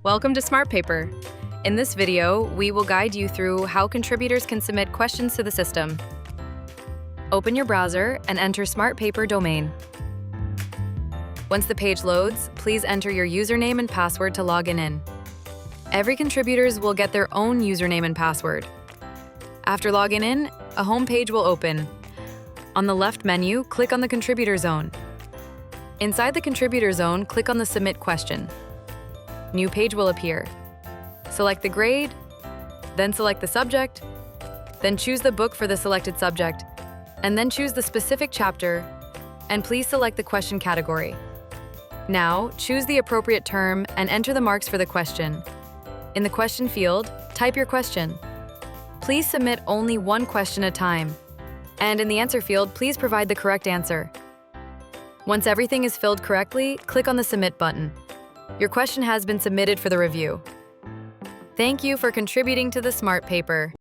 Welcome to SMARTPAPER. In this video, we will guide you through how contributors can submit questions to the system. Open your browser and enter SMARTPAPER domain. Once the page loads, please enter your username and password to log in. Every contributors will get their own username and password. After logging in, a home page will open. On the left menu, click on the Contributor Zone. Inside the Contributor Zone, click on the Submit question. New page will appear. Select the grade, then select the subject, then choose the book for the selected subject, and then choose the specific chapter, and please select the question category. Now, choose the appropriate term and enter the marks for the question. In the question field, type your question. Please submit only one question at a time. And in the answer field, please provide the correct answer. Once everything is filled correctly, click on the Submit button. Your question has been submitted for the review. Thank you for contributing to the SMARTPAPER.